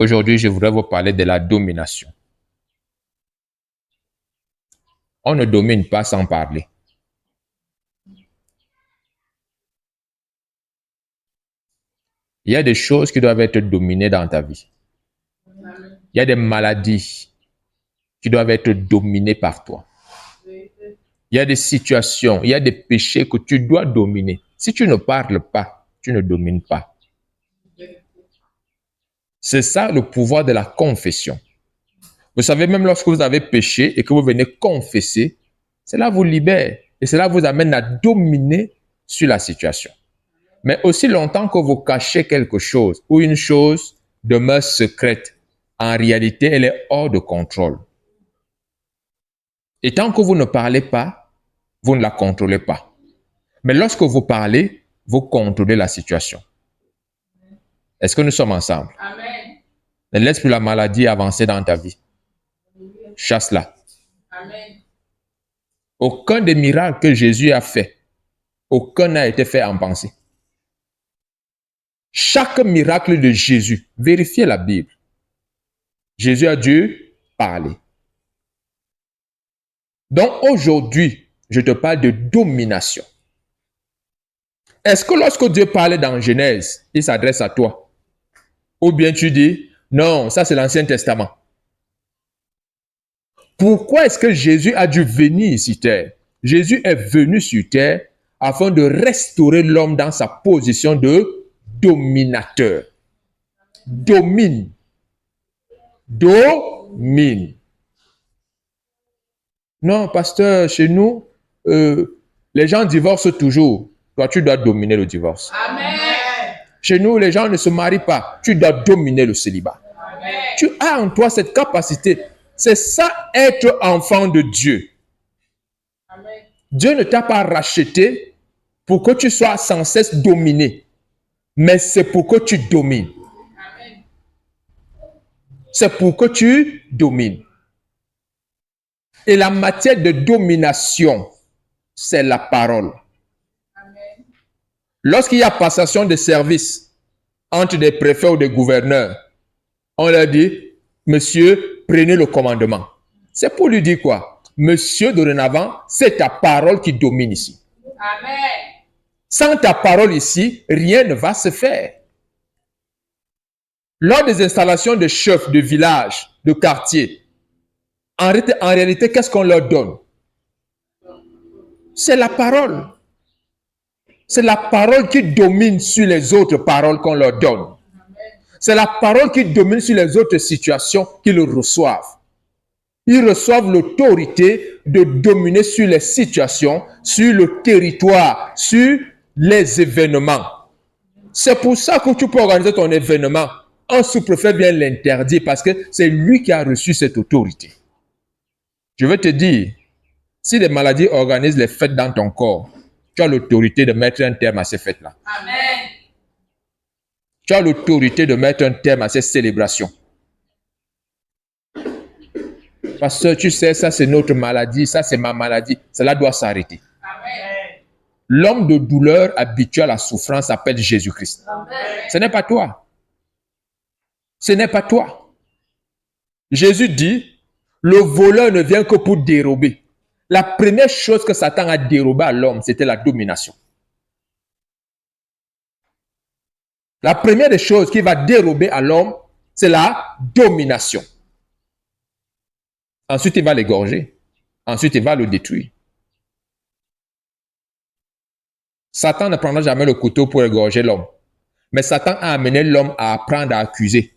Aujourd'hui, je voudrais vous parler de la domination. On ne domine pas sans parler. Il y a des choses qui doivent être dominées dans ta vie. Il y a des maladies qui doivent être dominées par toi. Il y a des situations, il y a des péchés que tu dois dominer. Si tu ne parles pas, tu ne domines pas. C'est ça le pouvoir de la confession. Vous savez, même lorsque vous avez péché et que vous venez confesser, cela vous libère et cela vous amène à dominer sur la situation. Mais aussi longtemps que vous cachez quelque chose ou une chose demeure secrète, en réalité, elle est hors de contrôle. Et tant que vous ne parlez pas, vous ne la contrôlez pas. Mais lorsque vous parlez, vous contrôlez la situation. Est-ce que nous sommes ensemble? Amen. Ne laisse plus la maladie avancer dans ta vie. Chasse-la. Amen. Aucun des miracles que Jésus a fait, aucun n'a été fait en pensée. Chaque miracle de Jésus, vérifiez la Bible. Jésus a dû parler. Donc aujourd'hui, je te parle de domination. Est-ce que lorsque Dieu parlait dans Genèse, il s'adresse à toi? Ou bien tu dis, non, ça c'est l'Ancien Testament. Pourquoi est-ce que Jésus a dû venir sur terre? Jésus est venu sur terre afin de restaurer l'homme dans sa position de dominateur. Domine. Domine. Non, pasteur, chez nous, les gens divorcent toujours. Toi, tu dois dominer le divorce. Amen. Chez nous, les gens ne se marient pas. Tu dois dominer le célibat. Amen. Tu as en toi cette capacité. C'est ça, être enfant de Dieu. Amen. Dieu ne t'a pas racheté pour que tu sois sans cesse dominé. Mais c'est pour que tu domines. Amen. C'est pour que tu domines. Et la matière de domination, c'est la parole. Amen. Lorsqu'il y a passation de service entre des préfets ou des gouverneurs, on leur dit, monsieur, prenez le commandement. C'est pour lui dire quoi? Monsieur, dorénavant, c'est ta parole qui domine ici. Amen. Sans ta parole ici, rien ne va se faire. Lors des installations de chefs de village, de quartier, en réalité, qu'est-ce qu'on leur donne? C'est la parole. C'est la parole qui domine sur les autres paroles qu'on leur donne. C'est la parole qui domine sur les autres situations qu'ils reçoivent. Ils reçoivent l'autorité de dominer sur les situations, sur le territoire, sur les événements. C'est pour ça que tu peux organiser ton événement. Un sous-préfet vient l'interdire parce que c'est lui qui a reçu cette autorité. Je veux te dire, si les maladies organisent les fêtes dans ton corps, tu as l'autorité de mettre un terme à ces fêtes-là. Amen. Tu as l'autorité de mettre un terme à ces célébrations. Parce que tu sais, ça c'est notre maladie, ça c'est ma maladie. Cela doit s'arrêter. Amen. L'homme de douleur habitué à la souffrance s'appelle Jésus-Christ. Amen. Ce n'est pas toi. Ce n'est pas toi. Jésus dit, le voleur ne vient que pour dérober. La première chose que Satan a dérobé à l'homme, c'était la domination. La première des choses qu'il va dérober à l'homme, c'est la domination. Ensuite, il va l'égorger. Ensuite, il va le détruire. Satan ne prendra jamais le couteau pour égorger l'homme. Mais Satan a amené l'homme à apprendre à accuser.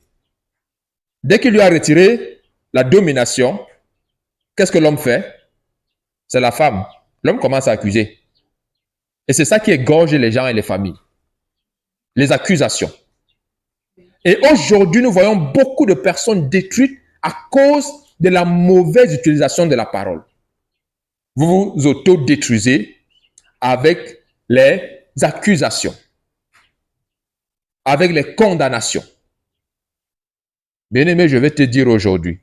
Dès qu'il lui a retiré la domination, qu'est-ce que l'homme fait? C'est la femme. L'homme commence à accuser. Et c'est ça qui égorge les gens et les familles. Les accusations. Et aujourd'hui, nous voyons beaucoup de personnes détruites à cause de la mauvaise utilisation de la parole. Vous vous autodétruisez avec les accusations, avec les condamnations. Bien-aimé, je vais te dire aujourd'hui,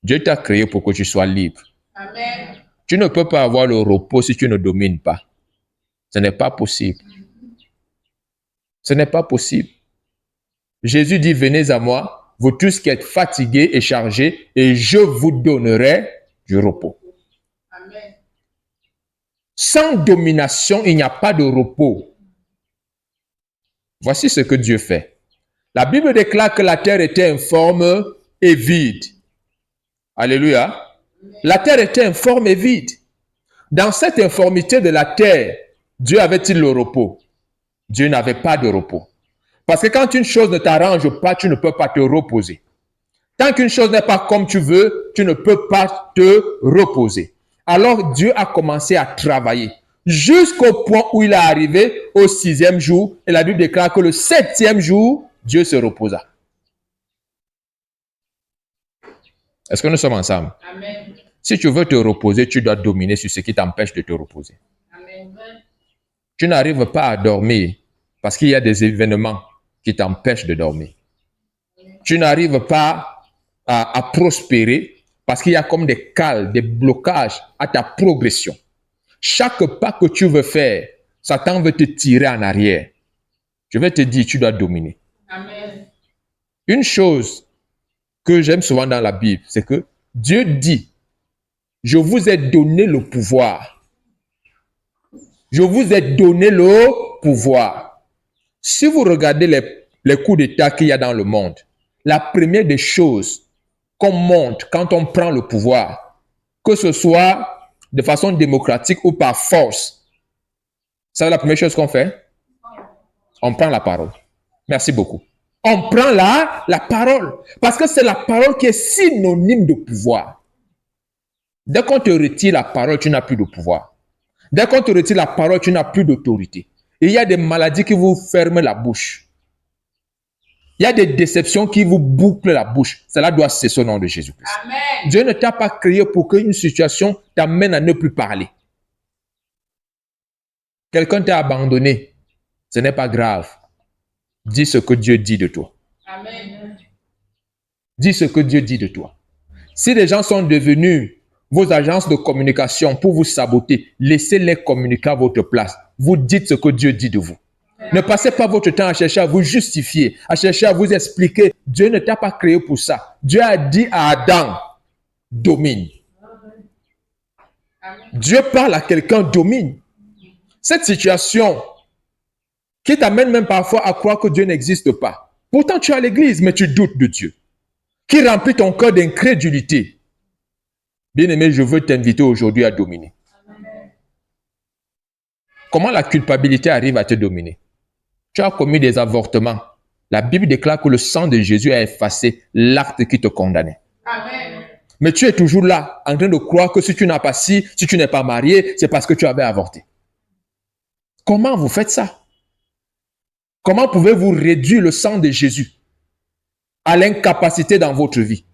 Dieu t'a créé pour que tu sois libre. Amen. Tu ne peux pas avoir le repos si tu ne domines pas. Ce n'est pas possible. Ce n'est pas possible. Jésus dit, venez à moi, vous tous qui êtes fatigués et chargés, et je vous donnerai du repos. Amen. Sans domination, il n'y a pas de repos. Voici ce que Dieu fait. La Bible déclare que la terre était informe et vide. Alléluia. La terre était informe et vide. Dans cette informité de la terre, Dieu avait-il le repos? Dieu n'avait pas de repos. Parce que quand une chose ne t'arrange pas, tu ne peux pas te reposer. Tant qu'une chose n'est pas comme tu veux, tu ne peux pas te reposer. Alors Dieu a commencé à travailler jusqu'au point où il est arrivé au 6e jour. Et la Bible déclare que le 7e jour, Dieu se reposa. Est-ce que nous sommes ensemble? Amen. Si tu veux te reposer, tu dois dominer sur ce qui t'empêche de te reposer. Amen. Tu n'arrives pas à dormir parce qu'il y a des événements qui t'empêchent de dormir. Tu n'arrives pas à prospérer parce qu'il y a comme des cales, des blocages à ta progression. Chaque pas que tu veux faire, Satan veut te tirer en arrière. Je vais te dire, tu dois dominer. Amen. Une chose que j'aime souvent dans la Bible, c'est que Dieu dit, je vous ai donné le pouvoir. Je vous ai donné le pouvoir. Si vous regardez les coups d'État qu'il y a dans le monde, la première des choses qu'on montre quand on prend le pouvoir, que ce soit de façon démocratique ou par force, c'est la première chose qu'on fait. On prend la parole. Merci beaucoup. On prend la parole. Parce que c'est la parole qui est synonyme de pouvoir. Dès qu'on te retire la parole, tu n'as plus de pouvoir. Dès qu'on te retire la parole, tu n'as plus d'autorité. Il y a des maladies qui vous ferment la bouche. Il y a des déceptions qui vous bouclent la bouche. Cela doit cesser au nom de Jésus-Christ. Amen. Dieu ne t'a pas créé pour qu'une situation t'amène à ne plus parler. Quelqu'un t'a abandonné. Ce n'est pas grave. Dis ce que Dieu dit de toi. Amen. Dis ce que Dieu dit de toi. Si les gens sont devenus vos agences de communication pour vous saboter, laissez-les communiquer à votre place. Vous dites ce que Dieu dit de vous. Ne passez pas votre temps à chercher à vous justifier, à chercher à vous expliquer. Dieu ne t'a pas créé pour ça. Dieu a dit à Adam, domine. Dieu parle à quelqu'un, domine. Cette situation qui t'amène même parfois à croire que Dieu n'existe pas. Pourtant, tu es à l'église, mais tu doutes de Dieu. Qui remplit ton cœur d'incrédulité. Bien-aimé, je veux t'inviter aujourd'hui à dominer. Amen. Comment la culpabilité arrive à te dominer? Tu as commis des avortements. La Bible déclare que le sang de Jésus a effacé l'acte qui te condamnait. Amen. Mais tu es toujours là, en train de croire que si tu n'as pas si tu n'es pas marié, c'est parce que tu avais avorté. Comment vous faites ça? Comment pouvez-vous réduire le sang de Jésus à l'incapacité dans votre vie?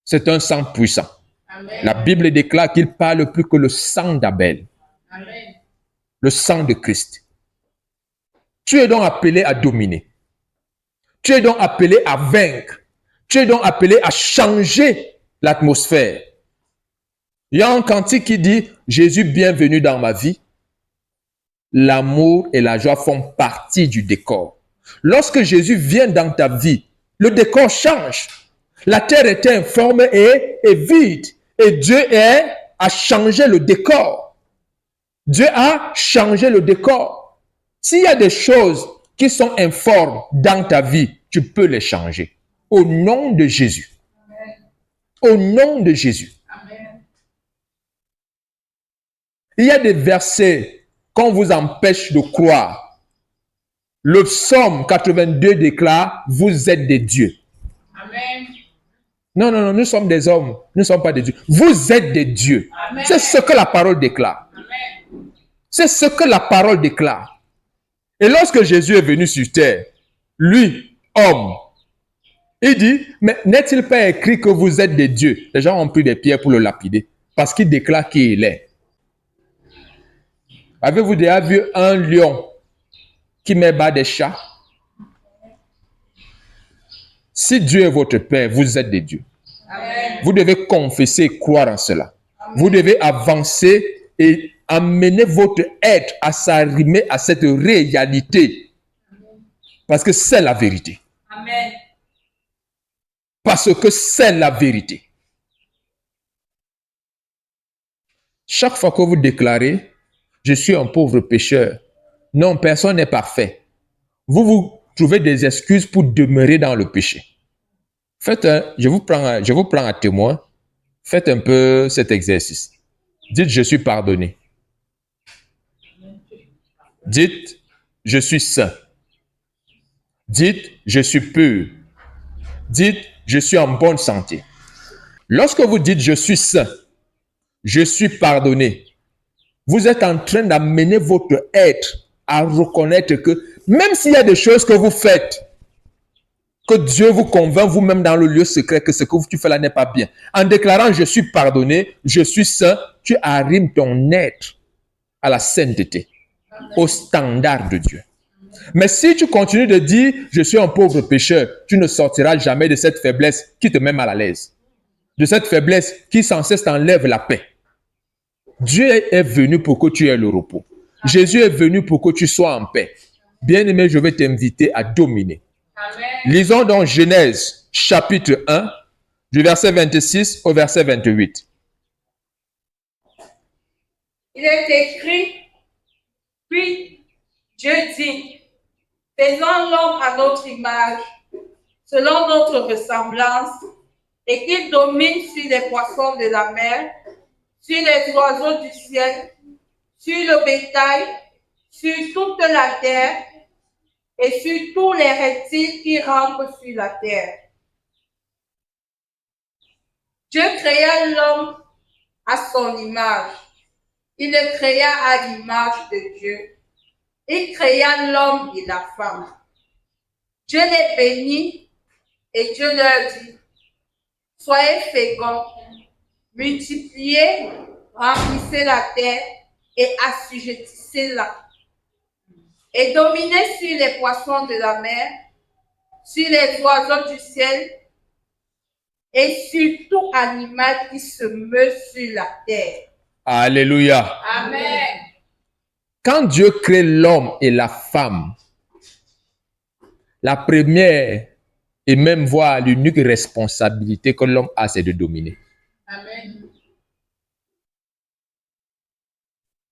C'est un sang puissant. Amen. La Bible déclare qu'il parle plus que le sang d'Abel, Amen. le sang de Christ. Tu es donc appelé à dominer. Tu es donc appelé à vaincre. Tu es donc appelé à changer l'atmosphère. Il y a un cantique qui dit « Jésus, bienvenue dans ma vie. L'amour et la joie font partie du décor. » Lorsque Jésus vient dans ta vie, le décor change. La terre était informe et vide. Et Dieu a changé le décor. Dieu a changé le décor. S'il y a des choses qui sont informes dans ta vie, tu peux les changer. Au nom de Jésus. Amen. Au nom de Jésus. Amen. Il y a des versets qu'on vous empêche de croire. Le psaume 82 déclare, vous êtes des dieux. Amen. Non, non, non, nous sommes des hommes. Nous ne sommes pas des dieux. Vous êtes des dieux. Amen. C'est ce que la parole déclare. Amen. C'est ce que la parole déclare. Et lorsque Jésus est venu sur terre, lui, homme, il dit, mais n'est-il pas écrit que vous êtes des dieux? Les gens ont pris des pierres pour le lapider parce qu'il déclare qui il est. Avez-vous déjà vu un lion qui met bas des chats? Si Dieu est votre Père, vous êtes des dieux. Amen. Vous devez confesser et croire en cela. Vous devez avancer et amener votre être à s'arrimer à cette réalité. Parce que c'est la vérité. Amen. Parce que c'est la vérité. Chaque fois que vous déclarez, je suis un pauvre pécheur. Non, personne n'est parfait. Vous trouvez des excuses pour demeurer dans le péché. Je vous prends à témoin. Faites un peu cet exercice. Dites, je suis pardonné. Dites, je suis saint. Dites, je suis pur. Dites, je suis en bonne santé. Lorsque vous dites, je suis saint, je suis pardonné, vous êtes en train d'amener votre être à reconnaître que même s'il y a des choses que vous faites, que Dieu vous convainc vous-même dans le lieu secret que ce que tu fais là n'est pas bien. En déclarant je suis pardonné, je suis saint, tu arrimes ton être à la sainteté, au standard de Dieu. Mais si tu continues de dire je suis un pauvre pécheur, tu ne sortiras jamais de cette faiblesse qui te met mal à l'aise. De cette faiblesse qui sans cesse t'enlève la paix. Dieu est venu pour que tu aies le repos. Jésus est venu pour que tu sois en paix. Bien-aimé, je vais t'inviter à dominer. Amen. Lisons dans Genèse, chapitre 1, du verset 26 au verset 28. Il est écrit, puis Dieu dit, faisons l'homme à notre image, selon notre ressemblance, et qu'il domine sur les poissons de la mer, sur les oiseaux du ciel, sur le bétail, sur toute la terre, et sur tous les reptiles qui rampent sur la terre. Dieu créa l'homme à son image. Il le créa à l'image de Dieu. Il créa l'homme et la femme. Dieu les bénit et Dieu leur dit, soyez féconds, multipliez, remplissez la terre et assujettissez-la. Et dominez sur les poissons de la mer, sur les oiseaux du ciel et sur tout animal qui se meut sur la terre. Alléluia. Amen. Quand Dieu crée l'homme et la femme, la première et même voire l'unique responsabilité que l'homme a, c'est de dominer. Amen.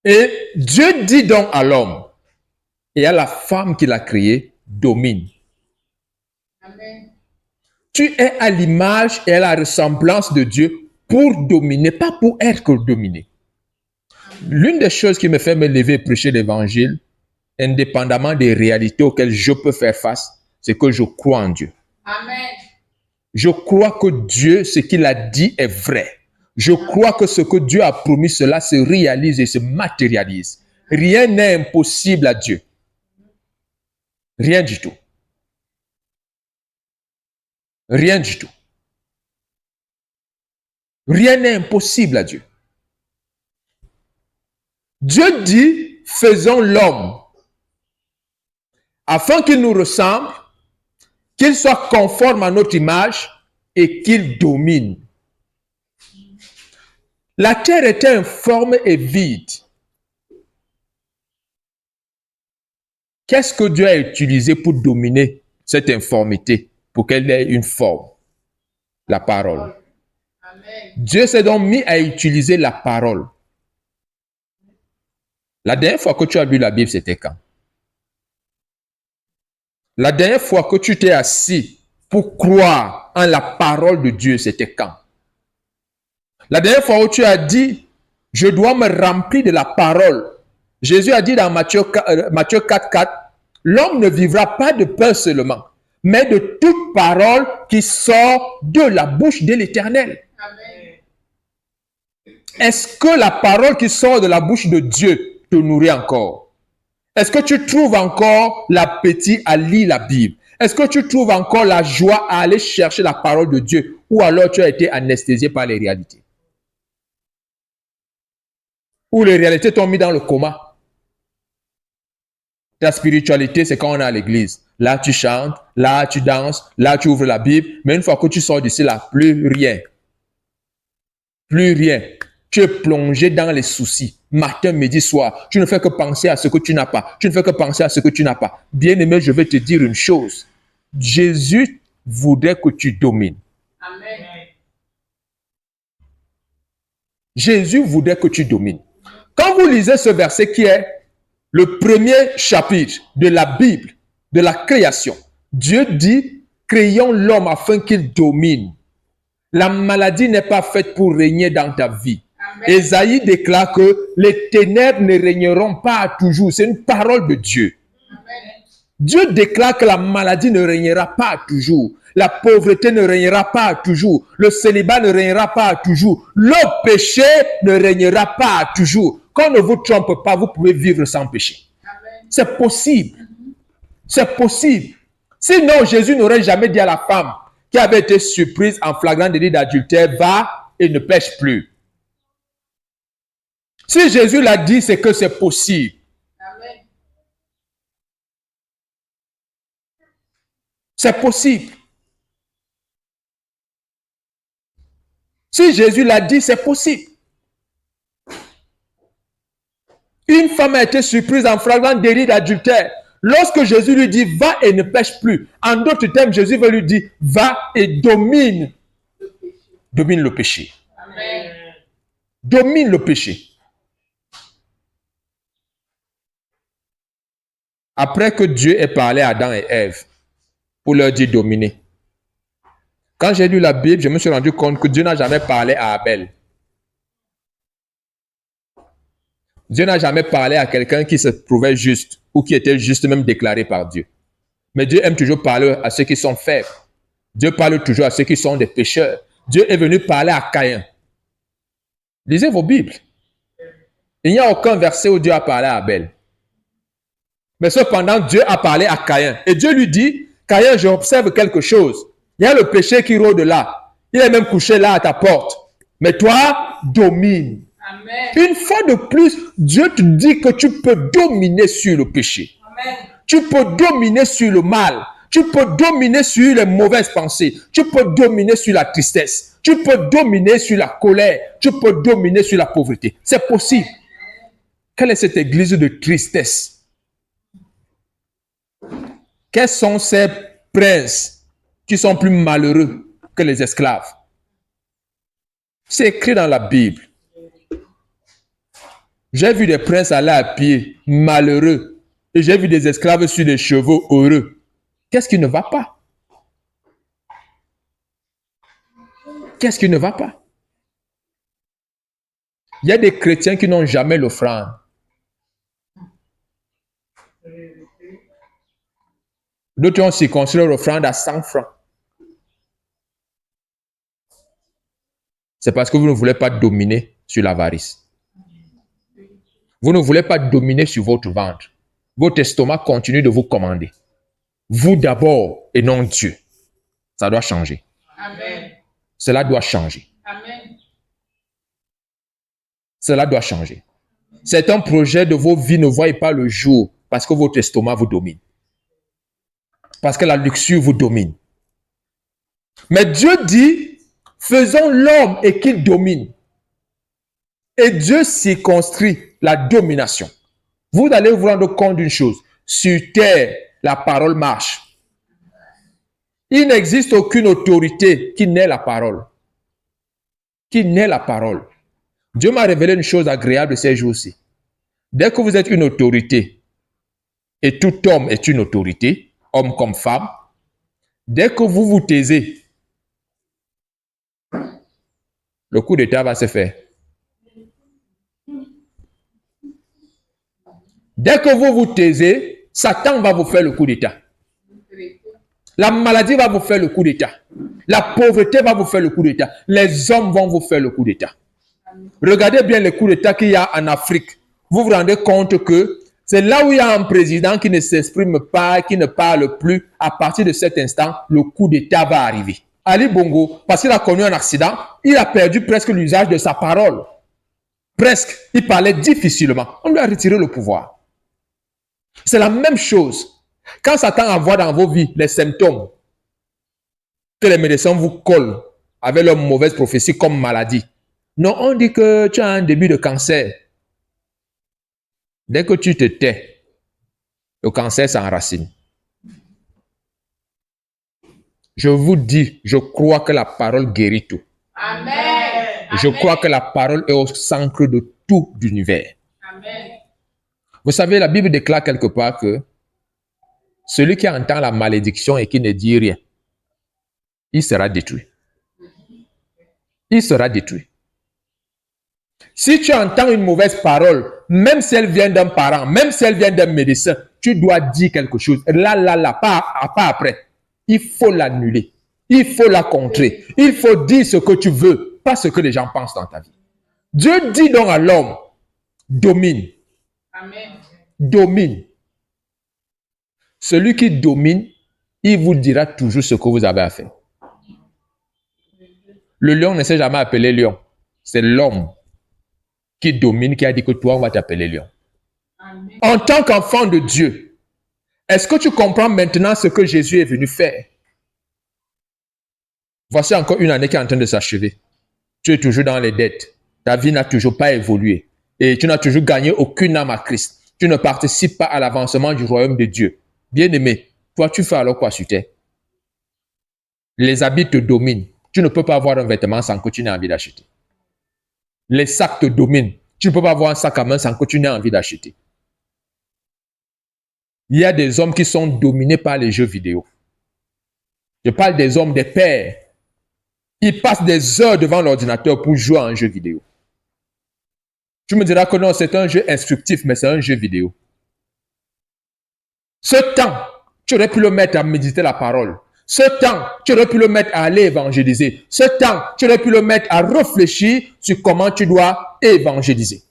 Et Dieu dit donc à l'homme et à la femme qu'il a créée, domine. Amen. Tu es à l'image et à la ressemblance de Dieu pour dominer, pas pour être dominé. L'une des choses qui me fait me lever et prêcher l'évangile, indépendamment des réalités auxquelles je peux faire face, c'est que je crois en Dieu. Amen. Je crois que Dieu, ce qu'il a dit est vrai. Je crois que ce que Dieu a promis, cela se réalise et se matérialise. Rien n'est impossible à Dieu. Rien du tout. Rien du tout. Rien n'est impossible à Dieu. Dieu dit, faisons l'homme afin qu'il nous ressemble, qu'il soit conforme à notre image et qu'il domine. La terre était informe et vide. Qu'est-ce que Dieu a utilisé pour dominer cette informité, pour qu'elle ait une forme? La parole. Amen. Dieu s'est donc mis à utiliser la parole. La dernière fois que tu as lu la Bible, c'était quand? La dernière fois que tu t'es assis pour croire en la parole de Dieu, c'était quand? La dernière fois où tu as dit, je dois me remplir de la parole. Jésus a dit dans Matthieu 4:4, l'homme ne vivra pas de pain seulement, mais de toute parole qui sort de la bouche de l'Éternel. Amen. Est-ce que la parole qui sort de la bouche de Dieu te nourrit encore? Est-ce que tu trouves encore l'appétit à lire la Bible? Est-ce que tu trouves encore la joie à aller chercher la parole de Dieu? Ou alors tu as été anesthésié par les réalités? Ou les réalités t'ont mis dans le coma? Ta spiritualité, c'est quand on est à l'église. Là, tu chantes, là, tu danses, là, tu ouvres la Bible. Mais une fois que tu sors d'ici, là, plus rien. Plus rien. Tu es plongé dans les soucis, matin, midi, soir. Tu ne fais que penser à ce que tu n'as pas. Tu ne fais que penser à ce que tu n'as pas. Bien-aimé, je vais te dire une chose. Jésus voudrait que tu domines. Amen. Jésus voudrait que tu domines. Quand vous lisez ce verset qui est le premier chapitre de la Bible, de la création, Dieu dit, créons l'homme afin qu'il domine. La maladie n'est pas faite pour régner dans ta vie. Amen. Ésaïe déclare que les ténèbres ne régneront pas toujours. C'est une parole de Dieu. Amen. Dieu déclare que la maladie ne régnera pas toujours. La pauvreté ne régnera pas toujours. Le célibat ne régnera pas toujours. Le péché ne régnera pas toujours. Qu'on ne vous trompe pas, vous pouvez vivre sans péché. Amen. C'est possible. C'est possible. Sinon, Jésus n'aurait jamais dit à la femme qui avait été surprise en flagrant délit d'adultère, va et ne pêche plus. Si Jésus l'a dit, c'est que c'est possible. Amen. C'est possible. Si Jésus l'a dit, c'est possible. Une femme a été surprise en flagrant délit d'adultère. Lorsque Jésus lui dit, va et ne pêche plus. En d'autres termes, Jésus veut lui dire, va et domine. Domine le péché. Amen. Domine le péché. Après que Dieu ait parlé à Adam et Ève pour leur dire dominer. Quand j'ai lu la Bible, je me suis rendu compte que Dieu n'a jamais parlé à Abel. Dieu n'a jamais parlé à quelqu'un qui se trouvait juste ou qui était juste même déclaré par Dieu. Mais Dieu aime toujours parler à ceux qui sont faibles. Dieu parle toujours à ceux qui sont des pécheurs. Dieu est venu parler à Caïn. Lisez vos Bibles. Il n'y a aucun verset où Dieu a parlé à Abel. Mais cependant, Dieu a parlé à Caïn. Et Dieu lui dit, Caïn, j'observe quelque chose. Il y a le péché qui rôde là. Il est même couché là à ta porte. Mais toi, domine. Amen. Une fois de plus, Dieu te dit que tu peux dominer sur le péché. Amen. Tu peux dominer sur le mal. Tu peux dominer sur les mauvaises pensées. Tu peux dominer sur la tristesse. Tu peux dominer sur la colère. Tu peux dominer sur la pauvreté. C'est possible. Quelle est cette église de tristesse? Quels sont ces princes qui sont plus malheureux que les esclaves? C'est écrit dans la Bible. J'ai vu des princes aller à pied, malheureux, et j'ai vu des esclaves sur des chevaux heureux. Qu'est-ce qui ne va pas? Qu'est-ce qui ne va pas? Il y a des chrétiens qui n'ont jamais l'offrande. D'autres ont circoncis leur offrande à 100 francs. C'est parce que vous ne voulez pas dominer sur l'avarice. Vous ne voulez pas dominer sur votre ventre. Votre estomac continue de vous commander. Vous d'abord et non Dieu. Ça doit changer. Amen. Cela doit changer. Amen. Cela doit changer. Certains projets de vos vies ne voient pas le jour parce que votre estomac vous domine. Parce que la luxure vous domine. Mais Dieu dit, faisons l'homme et qu'il domine. Et Dieu circonscrit la domination. Vous allez vous rendre compte d'une chose. Sur terre, la parole marche. Il n'existe aucune autorité qui n'ait la parole. Qui n'ait la parole. Dieu m'a révélé une chose agréable ces jours-ci. Dès que vous êtes une autorité, et tout homme est une autorité, homme comme femme, dès que vous vous taisez, le coup d'état va se faire. Dès que vous vous taisez, Satan va vous faire le coup d'état. La maladie va vous faire le coup d'état. La pauvreté va vous faire le coup d'état. Les hommes vont vous faire le coup d'état. Regardez bien les coups d'état qu'il y a en Afrique. Vous vous rendez compte que c'est là où il y a un président qui ne s'exprime pas, qui ne parle plus. À partir de cet instant, le coup d'état va arriver. Ali Bongo, parce qu'il a connu un accident, il a perdu presque l'usage de sa parole. Presque. Il parlait difficilement. On lui a retiré le pouvoir. C'est la même chose. Quand Satan envoie dans vos vies les symptômes que les médecins vous collent avec leurs mauvaises prophéties comme maladie, Non, on dit que tu as un début de cancer. Dès que tu te tais, le cancer s'enracine. Je vous dis, je crois que la parole guérit tout. Amen. Je crois que la parole est au centre de tout l'univers. Amen. Vous savez, la Bible déclare quelque part que celui qui entend la malédiction et qui ne dit rien, il sera détruit. Il sera détruit. Si tu entends une mauvaise parole, même si elle vient d'un parent, même si elle vient d'un médecin, tu dois dire quelque chose. Là, pas après. Il faut l'annuler. Il faut la contrer. Il faut dire ce que tu veux, pas ce que les gens pensent dans ta vie. Dieu dit donc à l'homme, domine. Amen. Domine. Celui qui domine, il vous dira toujours ce que vous avez à faire. Le lion ne s'est jamais appelé lion. C'est l'homme qui domine, qui a dit que toi, on va t'appeler lion. Amen. En tant qu'enfant de Dieu, est-ce que tu comprends maintenant ce que Jésus est venu faire? Voici encore une année qui est en train de s'achever. Tu es toujours dans les dettes. Ta vie n'a toujours pas évolué. Et tu n'as toujours gagné aucune âme à Christ. Tu ne participes pas à l'avancement du royaume de Dieu. Bien-aimé, toi, tu fais alors quoi sur terre? Les habits te dominent. Tu ne peux pas avoir un vêtement sans que tu n'aies envie d'acheter. Les sacs te dominent. Tu ne peux pas avoir un sac à main sans que tu n'aies envie d'acheter. Il y a des hommes qui sont dominés par les jeux vidéo. Je parle des hommes, des pères. Ils passent des heures devant l'ordinateur pour jouer à un jeu vidéo. Tu me diras que non, c'est un jeu instructif, mais c'est un jeu vidéo. Ce temps, tu aurais pu le mettre à méditer la parole. Ce temps, tu aurais pu le mettre à aller évangéliser. Ce temps, tu aurais pu le mettre à réfléchir sur comment tu dois évangéliser.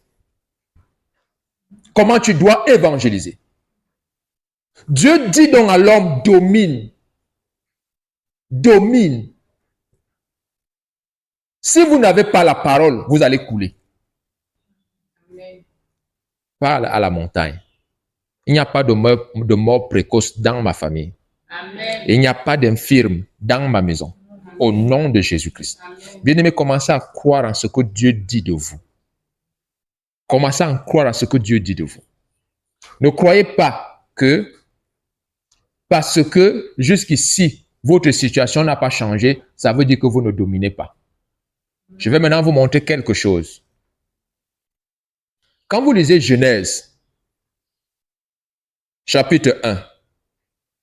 Comment tu dois évangéliser. Dieu dit donc à l'homme, domine. Domine. Si vous n'avez pas la parole, vous allez couler. Amen. Parle à la montagne. Il n'y a pas de mort précoce dans ma famille. Amen. Il n'y a pas d'infirme dans ma maison. Au nom de Jésus-Christ. Bien-aimés, commencez à croire en ce que Dieu dit de vous. Commencez à croire en ce que Dieu dit de vous. Ne croyez pas que parce que jusqu'ici, votre situation n'a pas changé, ça veut dire que vous ne dominez pas. Je vais maintenant vous montrer quelque chose. Quand vous lisez Genèse, chapitre 1,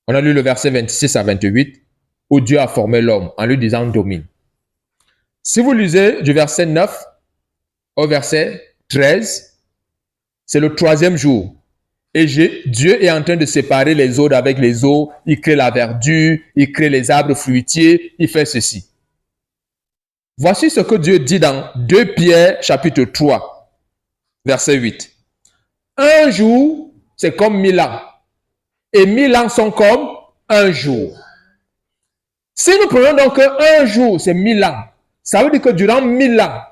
on a lu le verset 26 à 28, où Dieu a formé l'homme en lui disant domine. Si vous lisez du verset 9 au verset 13, c'est le 3e jour. Et Dieu est en train de séparer les eaux d'avec les eaux. Il crée la verdure, il crée les arbres fruitiers, il fait ceci. Voici ce que Dieu dit dans 2 Pierre chapitre 3, verset 8. Un jour, c'est comme 1000 ans. Et 1000 ans sont comme un jour. Si nous prenons donc un jour, c'est 1000 ans. Ça veut dire que durant 1000 ans,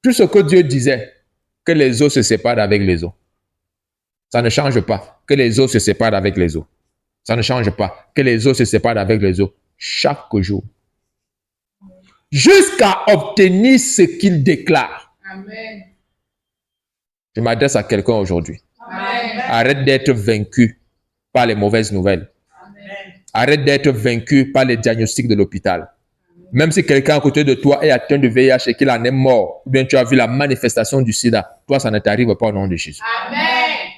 tout ce que Dieu disait, que les eaux se séparent avec les eaux. Ça ne change pas. Que les eaux se séparent avec les eaux. Ça ne change pas. Que les eaux se séparent avec les eaux. Chaque jour. Jusqu'à obtenir ce qu'il déclare. Amen. Je m'adresse à quelqu'un aujourd'hui. Amen. Arrête d'être vaincu par les mauvaises nouvelles. Amen. Arrête d'être vaincu par les diagnostics de l'hôpital. Même si quelqu'un à côté de toi est atteint de VIH et qu'il en est mort, ou bien tu as vu la manifestation du sida, toi, ça ne t'arrive pas au nom de Jésus. Amen.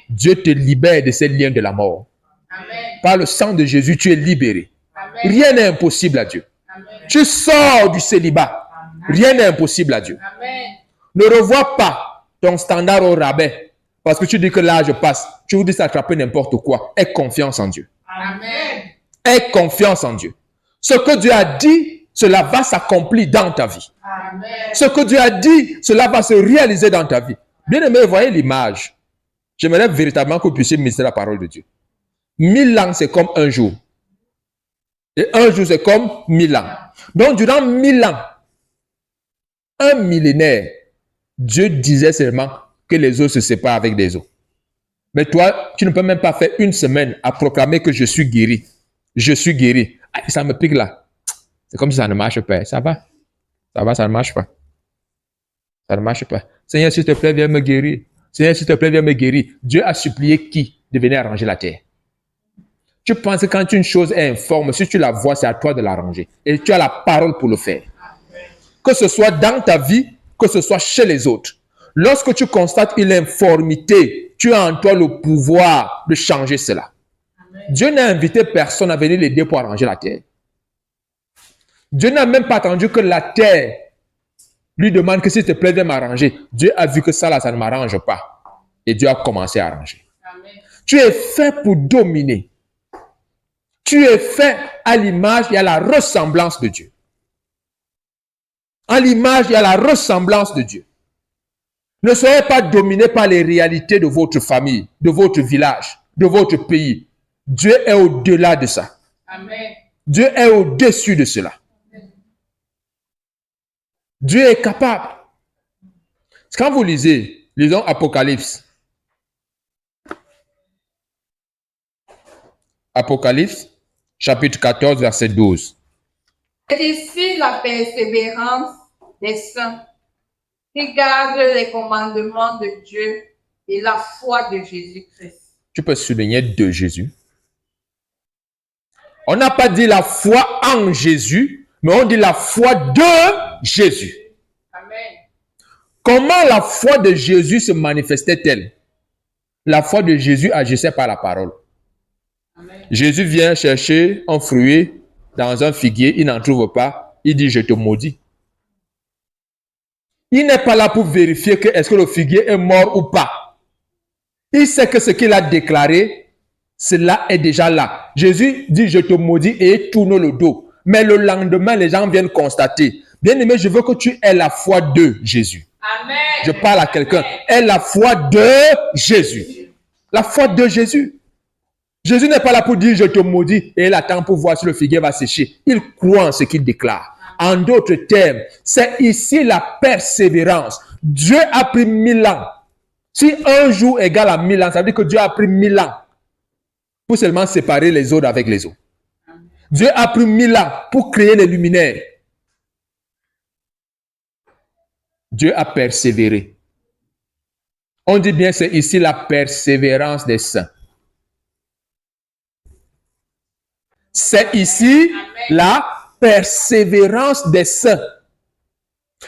Dieu te libère de ces liens de la mort. Amen. Par le sang de Jésus, tu es libéré. Amen. Rien n'est impossible à Dieu. Amen. Tu sors du célibat. Rien n'est impossible à Dieu. Amen. Ne revois pas ton standard au rabais parce que tu dis que là, je passe. Tu vous dis s'attraper n'importe quoi. Aie confiance en Dieu. Amen. Aie confiance en Dieu. Ce que Dieu a dit, cela va s'accomplir dans ta vie. Amen. Ce que Dieu a dit, cela va se réaliser dans ta vie. Bien aimé, voyez l'image. J'aimerais véritablement que vous puissiez ministrer la parole de Dieu. 1000 ans, c'est comme un jour. Et un jour, c'est comme 1000 ans. Donc, durant 1000 ans, un millénaire, Dieu disait seulement que les eaux se séparent avec des eaux. Mais toi, tu ne peux même pas faire une semaine à proclamer que je suis guéri. Je suis guéri. Ah, ça me pique là. C'est comme si ça ne marche pas. Ça va. Ça va, ça ne marche pas. Ça ne marche pas. Seigneur, s'il te plaît, viens me guérir. Seigneur, s'il te plaît, viens me guérir. Dieu a supplié qui de venir arranger la terre? Tu penses que quand une chose est informe, si tu la vois, c'est à toi de l'arranger. Et tu as la parole pour le faire. Que ce soit dans ta vie, que ce soit chez les autres. Lorsque tu constates une informité, tu as en toi le pouvoir de changer cela. Amen. Dieu n'a invité personne à venir l'aider pour arranger la terre. Dieu n'a même pas attendu que la terre lui demande que s'il te plaît, viens m'arranger. Dieu a vu que ça là, ça ne m'arrange pas. Et Dieu a commencé à arranger. Amen. Tu es fait pour dominer. Tu es fait à l'image et à la ressemblance de Dieu. À l'image et à la ressemblance de Dieu. Ne soyez pas dominé par les réalités de votre famille, de votre village, de votre pays. Dieu est au-delà de ça. Amen. Dieu est au-dessus de cela. Amen. Dieu est capable. Quand vous lisons Apocalypse. Apocalypse, chapitre 14, verset 12. C'est ici la persévérance des saints qui gardent les commandements de Dieu et la foi de Jésus-Christ. Tu peux souligner de Jésus. On n'a pas dit la foi en Jésus, mais on dit la foi de Jésus. Amen. Comment la foi de Jésus se manifestait-elle? La foi de Jésus agissait par la parole. Amen. Jésus vient chercher un fruit dans un figuier, il n'en trouve pas, il dit je te maudis. Il n'est pas là pour vérifier que est-ce que le figuier est mort ou pas. Il sait que ce qu'il a déclaré, cela est déjà là. Jésus dit je te maudis et il tourne le dos. Mais le lendemain, les gens viennent constater. Bien-aimé, je veux que tu aies la foi de Jésus. Amen. Je parle à quelqu'un. Aie la foi de Jésus. La foi de Jésus. Jésus n'est pas là pour dire je te maudis et il attend pour voir si le figuier va sécher. Il croit en ce qu'il déclare. En d'autres termes, c'est ici la persévérance. Dieu a pris 1000 ans. Si un jour égale à 1000 ans, ça veut dire que Dieu a pris 1000 ans pour seulement séparer les eaux avec les eaux. Dieu a pris 1000 ans pour créer les luminaires. Dieu a persévéré. On dit bien c'est ici la persévérance des saints. C'est ici la persévérance des saints.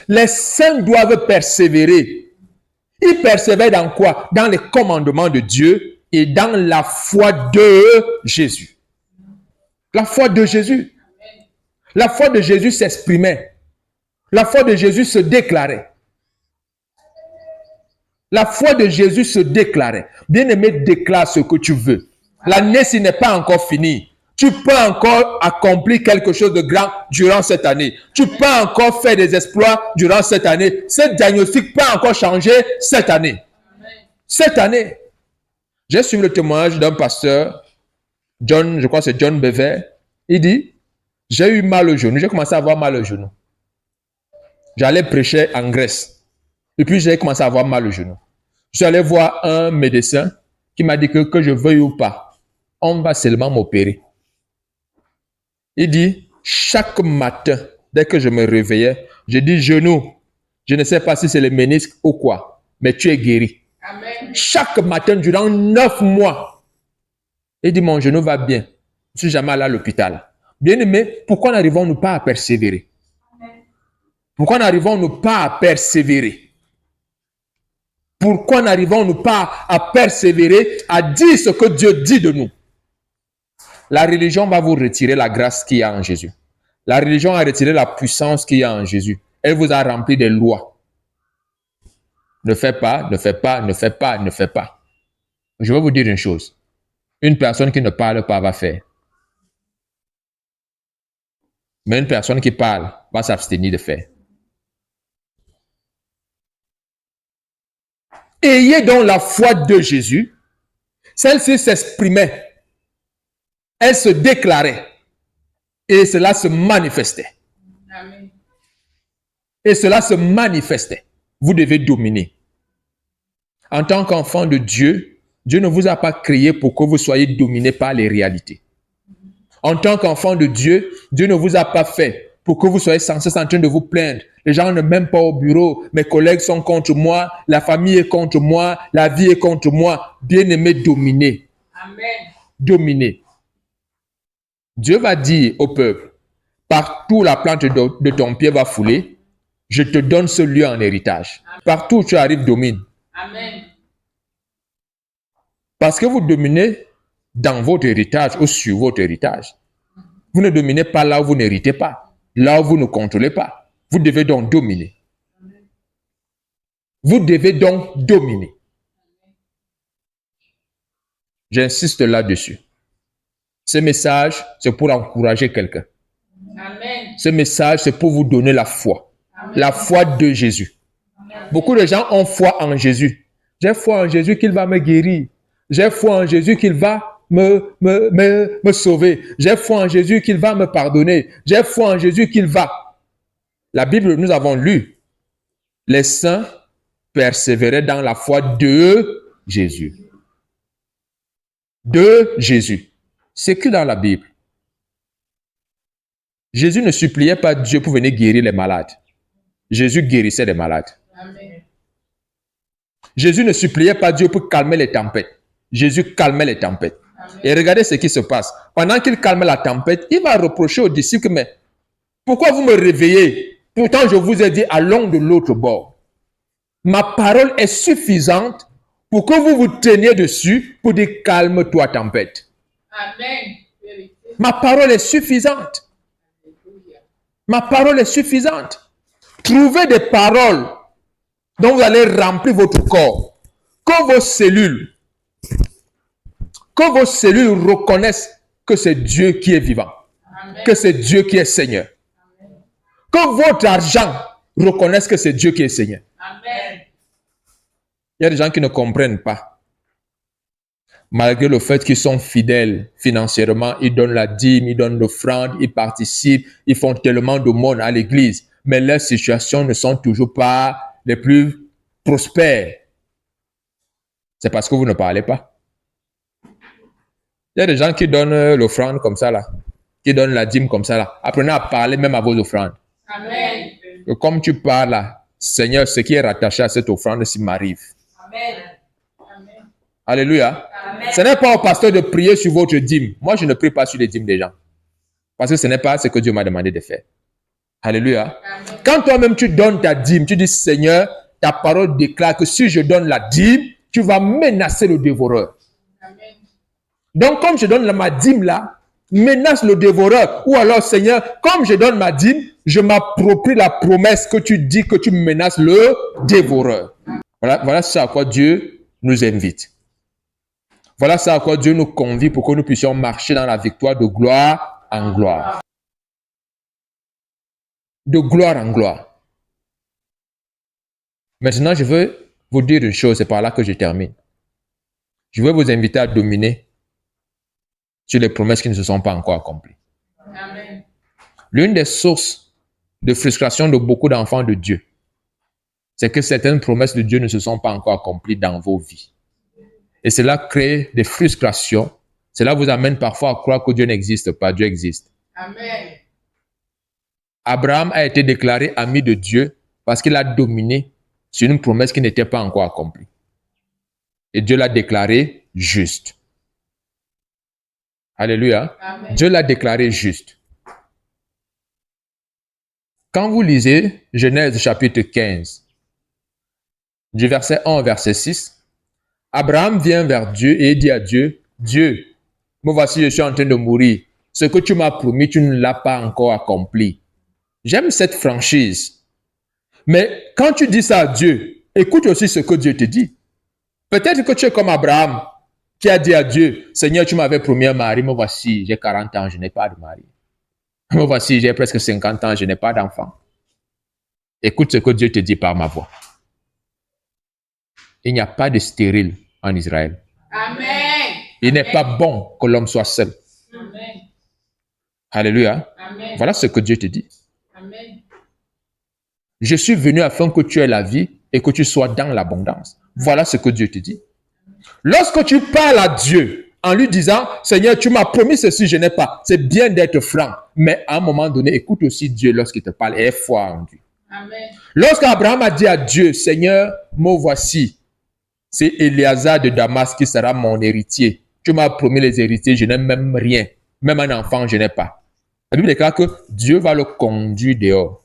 Les saints doivent persévérer. Ils persévèrent dans quoi? Dans les commandements de Dieu et dans la foi de Jésus. La foi de Jésus. La foi de Jésus s'exprimait. La foi de Jésus se déclarait. La foi de Jésus se déclarait. Bien-aimé, déclare ce que tu veux. L'année, ce n'est pas encore fini. Tu peux encore accomplir quelque chose de grand durant cette année. Tu peux encore faire des exploits durant cette année. Ce diagnostic peut encore changer cette année. Cette année. J'ai suivi le témoignage d'un pasteur, John, je crois que c'est John Bever. Il dit, j'ai eu mal au genou. J'ai commencé à avoir mal au genou. J'allais prêcher en Grèce. Et puis j'ai commencé à avoir mal au genou. Je suis allé voir un médecin qui m'a dit que je veuille ou pas, on va seulement m'opérer. Il dit, chaque matin, dès que je me réveillais, je dis, genou, je ne sais pas si c'est le ménisque ou quoi, mais tu es guéri. Amen. Chaque matin, durant 9 mois, il dit, mon genou va bien. Je ne suis jamais allé à l'hôpital. Bien aimé, pourquoi n'arrivons-nous pas à persévérer? Amen. Pourquoi n'arrivons-nous pas à persévérer? Pourquoi n'arrivons-nous pas à persévérer, à dire ce que Dieu dit de nous? La religion va vous retirer la grâce qu'il y a en Jésus. La religion a retiré la puissance qu'il y a en Jésus. Elle vous a rempli des lois. Ne fais pas, ne fais pas, ne fais pas, ne fais pas. Je vais vous dire une chose. Une personne qui ne parle pas va faire. Mais une personne qui parle va s'abstenir de faire. Ayez donc la foi de Jésus. Celle-ci s'exprimait. Elle se déclarait. Et cela se manifestait. Amen. Et cela se manifestait. Vous devez dominer. En tant qu'enfant de Dieu, Dieu ne vous a pas créé pour que vous soyez dominé par les réalités. En tant qu'enfant de Dieu, Dieu ne vous a pas fait pour que vous soyez sans cesse en train de vous plaindre. Les gens ne m'aiment pas au bureau, mes collègues sont contre moi, la famille est contre moi, la vie est contre moi. Bien-aimé, dominez. Amen. Dominez. Dieu va dire au peuple, partout la plante de ton pied va fouler, je te donne ce lieu en héritage. Partout où tu arrives, domine. Amen. Parce que vous dominez dans votre héritage ou sur votre héritage. Vous ne dominez pas là où vous n'héritez pas, là où vous ne contrôlez pas. Vous devez donc dominer. Vous devez donc dominer. J'insiste là-dessus. Ce message, c'est pour encourager quelqu'un. Amen. Ce message, c'est pour vous donner la foi. Amen. La foi de Jésus. Amen. Beaucoup de gens ont foi en Jésus. J'ai foi en Jésus qu'il va me guérir. J'ai foi en Jésus qu'il va me sauver. J'ai foi en Jésus qu'il va me pardonner. J'ai foi en Jésus qu'il va. La Bible, nous avons lu. Les saints persévéraient dans la foi de Jésus. De Jésus. C'est écrit dans la Bible. Jésus ne suppliait pas Dieu pour venir guérir les malades. Jésus guérissait les malades. Amen. Jésus ne suppliait pas Dieu pour calmer les tempêtes. Jésus calmait les tempêtes. Amen. Et regardez ce qui se passe. Pendant qu'il calme la tempête, il va reprocher aux disciples, mais pourquoi vous me réveillez? Pourtant, je vous ai dit, allons de l'autre bord. Ma parole est suffisante pour que vous vous teniez dessus pour dire calme-toi tempête. Amen. Ma parole est suffisante. Ma parole est suffisante. Trouvez des paroles dont vous allez remplir votre corps. Que vos cellules reconnaissent que c'est Dieu qui est vivant. Amen. Que c'est Dieu qui est Seigneur. Amen. Que votre argent reconnaisse que c'est Dieu qui est Seigneur. Amen. Il y a des gens qui ne comprennent pas. Malgré le fait qu'ils sont fidèles financièrement, ils donnent la dîme, ils donnent l'offrande, ils participent, ils font tellement de monde à l'église, mais leurs situations ne sont toujours pas les plus prospères. C'est parce que vous ne parlez pas. Il y a des gens qui donnent l'offrande comme ça là, qui donnent la dîme comme ça là. Apprenez à parler même à vos offrandes. Amen. Et comme tu parles là, Seigneur, ce qui est rattaché à cette offrande s'il m'arrive. Amen. Amen. Alléluia. Amen. Ce n'est pas au pasteur de prier sur votre dîme. Moi, je ne prie pas sur les dîmes des gens. Parce que ce n'est pas ce que Dieu m'a demandé de faire. Alléluia. Amen. Quand toi-même tu donnes ta dîme, tu dis, Seigneur, ta parole déclare que si je donne la dîme, tu vas menacer le dévoreur. Amen. Donc, comme je donne ma dîme là, menace le dévoreur. Ou alors, Seigneur, comme je donne ma dîme, je m'approprie la promesse que tu dis que tu menaces le dévoreur. Voilà ce à quoi Dieu nous invite. Voilà ce à quoi Dieu nous convie pour que nous puissions marcher dans la victoire de gloire en gloire. De gloire en gloire. Maintenant, je veux vous dire une chose, c'est par là que je termine. Je veux vous inviter à dominer sur les promesses qui ne se sont pas encore accomplies. Amen. L'une des sources de frustration de beaucoup d'enfants de Dieu, c'est que certaines promesses de Dieu ne se sont pas encore accomplies dans vos vies. Et cela crée des frustrations. Cela vous amène parfois à croire que Dieu n'existe pas. Dieu existe. Amen. Abraham a été déclaré ami de Dieu parce qu'il a dominé sur une promesse qui n'était pas encore accomplie. Et Dieu l'a déclaré juste. Alléluia. Amen. Dieu l'a déclaré juste. Quand vous lisez Genèse chapitre 15, du verset 1 au verset 6, Abraham vient vers Dieu et dit à Dieu, Dieu, me voici, je suis en train de mourir. Ce que tu m'as promis, tu ne l'as pas encore accompli. J'aime cette franchise. Mais quand tu dis ça à Dieu, écoute aussi ce que Dieu te dit. Peut-être que tu es comme Abraham qui a dit à Dieu, Seigneur, tu m'avais promis un mari, me voici, j'ai 40 ans, je n'ai pas de mari. Me voici, j'ai presque 50 ans, je n'ai pas d'enfant. Écoute ce que Dieu te dit par ma voix. Il n'y a pas de stérile en Israël. Amen. Il n'est pas bon que l'homme soit seul. Amen. Alléluia. Amen. Voilà ce que Dieu te dit. Amen. Je suis venu afin que tu aies la vie et que tu sois dans l'abondance. Voilà ce que Dieu te dit. Lorsque tu parles à Dieu en lui disant, Seigneur, tu m'as promis ceci, je n'ai pas. C'est bien d'être franc. Mais à un moment donné, écoute aussi Dieu lorsqu'il te parle et aie foi en Dieu. Amen. Lorsqu'Abraham a dit à Dieu, Seigneur, me voici. C'est Éléazar de Damas qui sera mon héritier. Tu m'as promis les héritiers, je n'ai même rien. Même un enfant, je n'ai pas. La Bible déclare que Dieu va le conduire dehors.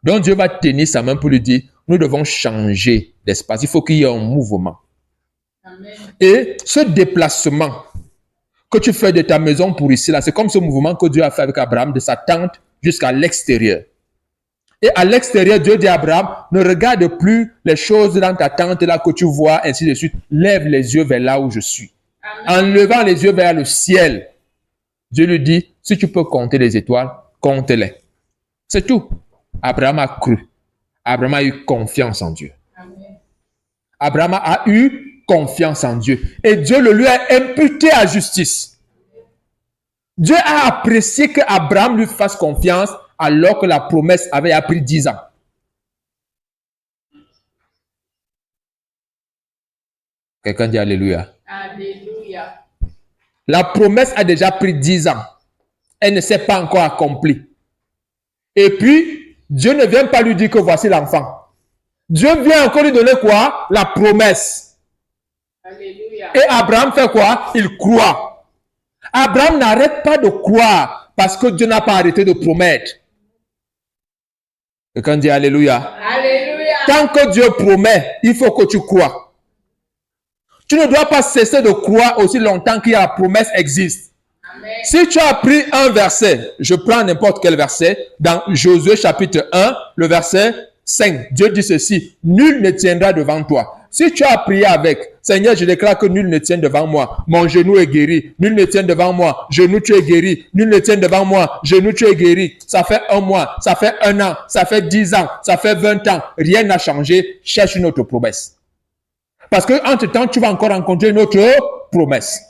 Donc Dieu va tenir sa main pour lui dire, nous devons changer d'espace. Il faut qu'il y ait un mouvement. Amen. Et ce déplacement que tu fais de ta maison pour ici, là, c'est comme ce mouvement que Dieu a fait avec Abraham, de sa tente jusqu'à l'extérieur. Et à l'extérieur, Dieu dit à Abraham, ne regarde plus les choses dans ta tente là que tu vois, ainsi de suite. Lève les yeux vers là où je suis. Amen. En levant les yeux vers le ciel, Dieu lui dit, si tu peux compter les étoiles, compte-les. C'est tout. Abraham a cru. Abraham a eu confiance en Dieu. Amen. Abraham a eu confiance en Dieu. Et Dieu le lui a imputé à justice. Dieu a apprécié qu'Abraham lui fasse confiance alors que la promesse avait pris 10 ans. Quelqu'un dit Alléluia. Alléluia. La promesse a déjà pris 10 ans. Elle ne s'est pas encore accomplie. Et puis, Dieu ne vient pas lui dire que voici l'enfant. Dieu vient encore lui donner quoi? La promesse. Alléluia. Et Abraham fait quoi? Il croit. Abraham n'arrête pas de croire parce que Dieu n'a pas arrêté de promettre. Quelqu'un dit Alléluia. Alléluia. Tant que Dieu promet, il faut que tu crois. Tu ne dois pas cesser de croire aussi longtemps que la promesse existe. Amen. Si tu as pris un verset, je prends n'importe quel verset, dans Josué chapitre 1, le verset 5, Dieu dit ceci, nul ne tiendra devant toi. Si tu as prié avec, Seigneur, je déclare que nul ne tient devant moi, mon genou est guéri, nul ne tient devant moi, genou tu es guéri, nul ne tient devant moi, genou tu es guéri. Ça fait un mois, ça fait un an, ça fait 10 ans, ça fait 20 ans, rien n'a changé, cherche une autre promesse. Parce que entre-temps, tu vas encore rencontrer une autre promesse.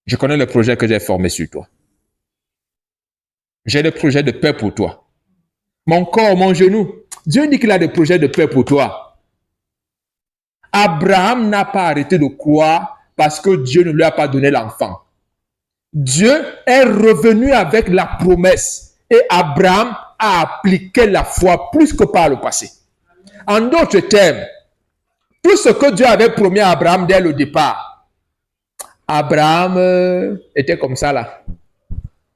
Je connais le projet que j'ai formé sur toi. J'ai des projets de paix pour toi. Mon corps, mon genou. Dieu dit qu'il a des projets de paix pour toi. Abraham n'a pas arrêté de croire parce que Dieu ne lui a pas donné l'enfant. Dieu est revenu avec la promesse et Abraham a appliqué la foi plus que par le passé. En d'autres termes, tout ce que Dieu avait promis à Abraham dès le départ, Abraham était comme ça là.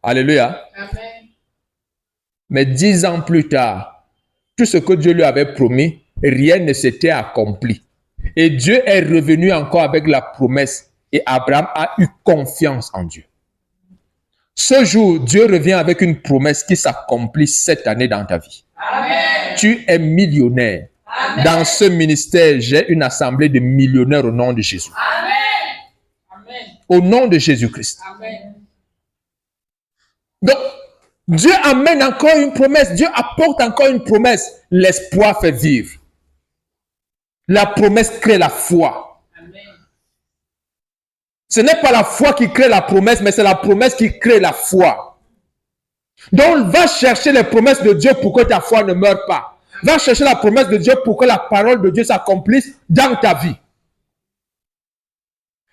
Alléluia. Amen. Mais 10 ans plus tard, tout ce que Dieu lui avait promis, rien ne s'était accompli. Et Dieu est revenu encore avec la promesse et Abraham a eu confiance en Dieu. Ce jour, Dieu revient avec une promesse qui s'accomplit cette année dans ta vie. Amen. Tu es millionnaire. Amen. Dans ce ministère, j'ai une assemblée de millionnaires au nom de Jésus. Amen. Amen. Au nom de Jésus-Christ. Amen. Donc, Dieu amène encore une promesse. Dieu apporte encore une promesse. L'espoir fait vivre. La promesse crée la foi. Amen. Ce n'est pas la foi qui crée la promesse, mais c'est la promesse qui crée la foi. Donc, va chercher les promesses de Dieu pour que ta foi ne meure pas. Va chercher la promesse de Dieu pour que la parole de Dieu s'accomplisse dans ta vie.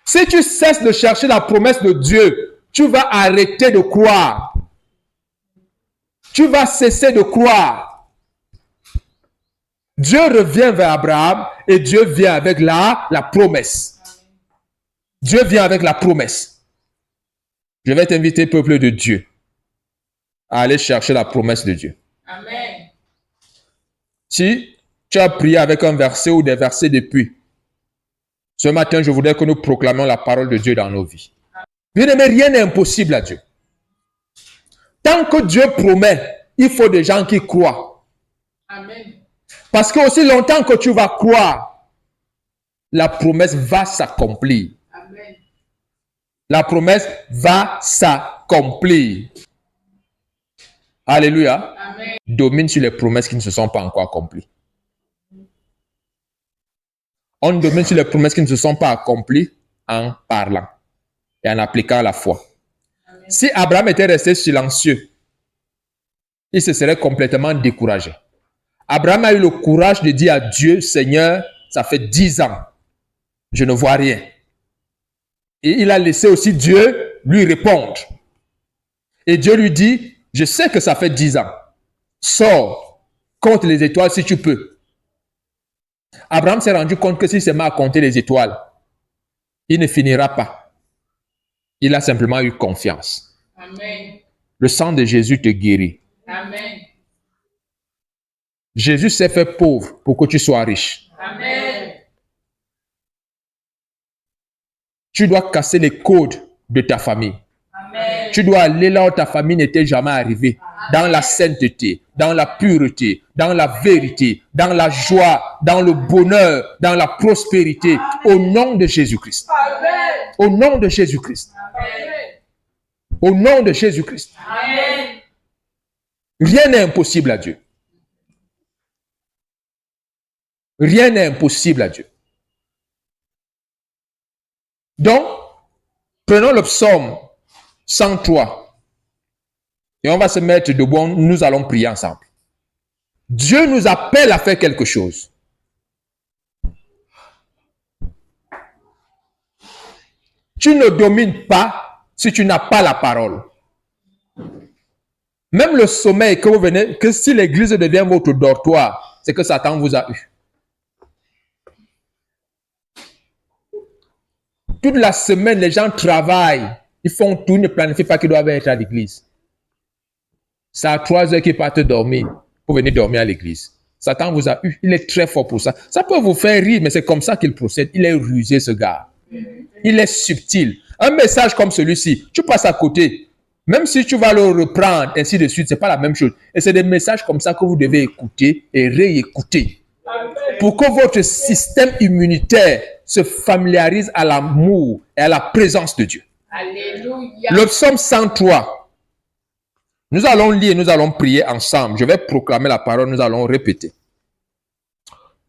Si tu cesses de chercher la promesse de Dieu, tu vas arrêter de croire. Tu vas cesser de croire. Dieu revient vers Abraham et Dieu vient avec la promesse. Dieu vient avec la promesse. Je vais t'inviter, peuple de Dieu, à aller chercher la promesse de Dieu. Amen. Si tu as prié avec un verset ou des versets depuis, ce matin, je voudrais que nous proclamions la parole de Dieu dans nos vies. Bien-aimé, rien n'est impossible à Dieu. Tant que Dieu promet, il faut des gens qui croient. Amen. Parce que aussi longtemps que tu vas croire, la promesse va s'accomplir. Amen. La promesse va s'accomplir. Alléluia. Amen. Domine sur les promesses qui ne se sont pas encore accomplies. On domine sur les promesses qui ne se sont pas accomplies en parlant et en appliquant la foi. Amen. Si Abraham était resté silencieux, il se serait complètement découragé. Abraham a eu le courage de dire à Dieu, Seigneur, ça fait 10 ans, je ne vois rien. Et il a laissé aussi Dieu lui répondre. Et Dieu lui dit, je sais que ça fait 10 ans. Sors, compte les étoiles si tu peux. Abraham s'est rendu compte que s'il se met à compter les étoiles, il ne finira pas. Il a simplement eu confiance. Amen. Le sang de Jésus te guérit. Amen. Jésus s'est fait pauvre pour que tu sois riche. Amen. Tu dois casser les codes de ta famille. Amen. Tu dois aller là où ta famille n'était jamais arrivée. Dans la sainteté, dans la pureté, dans la vérité, dans la joie, dans le bonheur, dans la prospérité. Au nom de Jésus-Christ. Amen. Au nom de Jésus-Christ. Amen. Au nom de Jésus-Christ. Amen. Rien n'est impossible à Dieu. Rien n'est impossible à Dieu. Donc, prenons le psaume 103 et on va se mettre debout, nous allons prier ensemble. Dieu nous appelle à faire quelque chose. Tu ne domines pas si tu n'as pas la parole. Même le sommeil que vous venez, que si l'église devient votre dortoir, c'est que Satan vous a eu. Toute la semaine, les gens travaillent. Ils font tout, ils ne planifient pas qu'ils doivent être à l'église. C'est à 3 heures qu'ils partent dormir pour venir dormir à l'église. Satan vous a eu. Il est très fort pour ça. Ça peut vous faire rire, mais c'est comme ça qu'il procède. Il est rusé, ce gars. Il est subtil. Un message comme celui-ci, tu passes à côté. Même si tu vas le reprendre, ainsi de suite, ce n'est pas la même chose. Et c'est des messages comme ça que vous devez écouter et réécouter. Pour que votre système immunitaire se familiarise à l'amour et à la présence de Dieu. Alléluia. Le psaume 103. Nous allons lire, nous allons prier ensemble. Je vais proclamer la parole, nous allons répéter.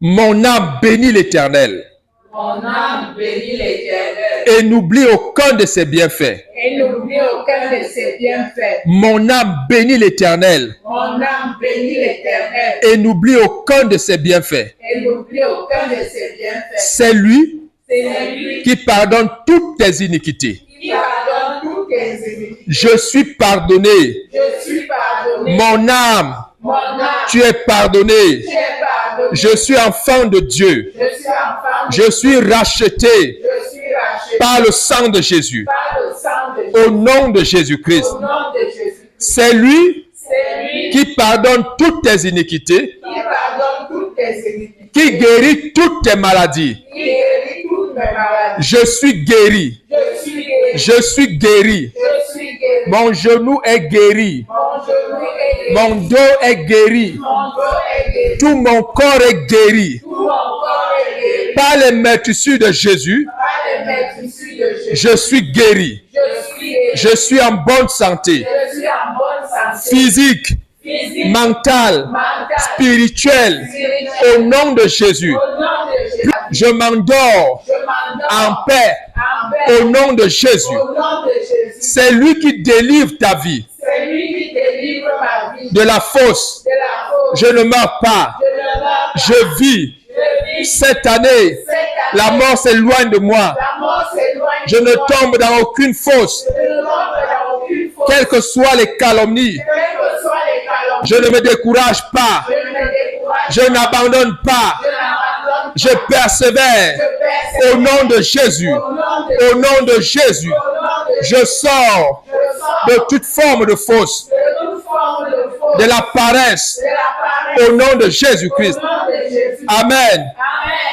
Mon âme bénit l'Éternel. Mon âme bénit l'Éternel. Et n'oublie aucun de ses bienfaits. Et n'oublie aucun de ses bienfaits. Mon âme bénit l'Éternel. Mon âme bénit l'Éternel. Et n'oublie aucun de ses bienfaits. Et n'oublie aucun de ses bienfaits. C'est lui C'est lui qui pardonne toutes tes iniquités. qui pardonne toutes tes iniquités. Je suis pardonné. Je suis pardonné. Mon âme, Mon âme, tu es pardonné. tu es pardonné. Je suis enfant de Dieu. Je suis enfant. Je suis racheté Je suis racheté par le sang de Jésus. par le sang de Jésus. Au nom de Jésus-Christ. Au nom de Jésus. C'est lui C'est lui qui pardonne toutes tes iniquités, qui pardonne toutes tes iniquités. qui guérit toutes tes maladies. Qui guérit toutes mes maladies. Je suis guéri. Je suis guéri. Je suis guéri. Je suis guéri. Mon genou est guéri. Mon genou est guéri. Mon dos est guéri. Mon dos est guéri. Tout mon corps est guéri. Tout mon corps est guéri. Par les meurtrissures de Jésus, Par les maîtres issus de Jésus. je suis guéri. Je suis guéri. Je suis en bonne santé. Je suis en bonne santé. Physique, Physique, mentale, mentale, spirituelle. spirituelle. Au nom de Jésus, Au nom de Jésus. je m'endors Je m'endors en paix. en paix. Au nom de Jésus. Au nom de Jésus. C'est lui qui délivre ta vie C'est lui qui délivre ma vie de la fosse. de la faute. Je ne meurs pas. Je ne meurs pas. Je vis. Je vis Cette année, cette année. la mort s'éloigne de moi. La mort s'éloigne Je de ne moi. tombe dans aucune fosse. Je ne tombe dans aucune faute. Quelles que soient les calomnies, Quelles que soient les calomnies. je ne me décourage pas. Je ne me décourage Je n'abandonne pas. Je n'abandonne Je persèvere. Je persévère. Au nom de Jésus. Au nom de Au nom de Jésus. Au nom de Je sors Je sors de toute forme de fausse, de toute forme de faute. de la paresse. De la paresse. Au nom de Jésus-Christ. Au nom de Jésus. Amen. Amen.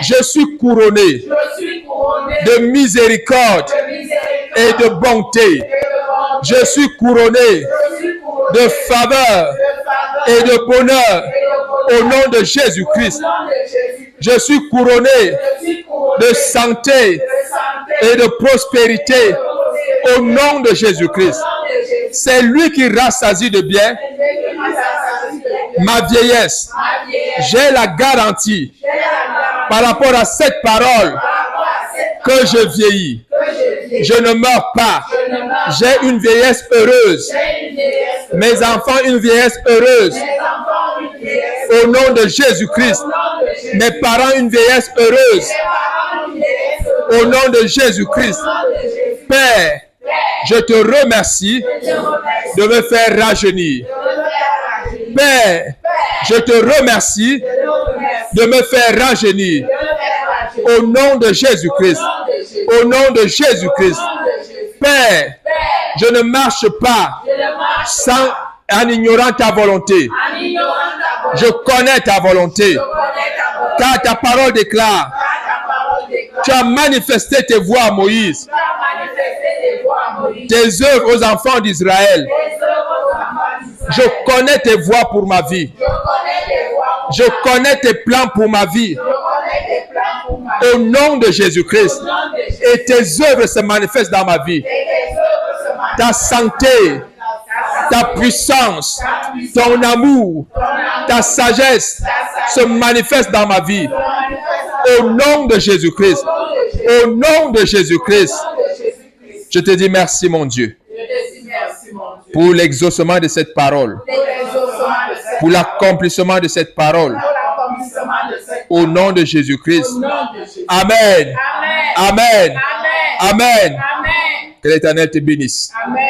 Je suis couronné Je suis couronné de miséricorde de miséricorde et de bonté. et de bonté. Je suis couronné Je suis couronné de faveur faveur et de bonheur. et de Au bonheur. nom de Jésus-Christ. Au nom de Jésus. Je suis couronné Je suis couronné de santé de santé et de prospérité. de prospérité. Au nom de Jésus-Christ. Au nom de Jésus. C'est lui qui rassasie de bien ma vieillesse. Ma vieillesse. J'ai la garantie J'ai la garantie par rapport à cette parole par rapport à cette que je vieillis. que je vis. Je ne meurs pas. Je ne meurs J'ai une vieillesse heureuse. J'ai une vieillesse. Mes enfants, une vieillesse heureuse. Mes enfants, une vieillesse. Au nom de Jésus-Christ. Au nom de Jésus. Mes parents, une vieillesse heureuse. Mes parents, une vieillesse. Au nom de Jésus-Christ. Au nom de Jésus. Père, je te remercie de me faire rajeunir. Père, je te remercie de me faire rajeunir. Au nom de Jésus-Christ. Au nom de Jésus-Christ. Père, je ne marche pas en ignorant ta volonté. Je connais ta volonté. Car ta parole déclare, tu as manifesté tes voies à Moïse, tes œuvres aux enfants d'Israël. Je connais tes voies pour ma vie. Je connais tes plans pour ma vie. Au nom de Jésus-Christ. Et tes œuvres se manifestent dans ma vie. Ta santé, ta puissance, ton amour, ta sagesse se manifestent dans ma vie. Au nom de Jésus-Christ. Au nom de Jésus-Christ. Je te dis merci, mon Dieu, pour l'exaucement de cette parole, pour l'accomplissement de cette parole. Au nom de Jésus-Christ. Amen. Amen. Amen. Que l'Éternel te bénisse. Amen.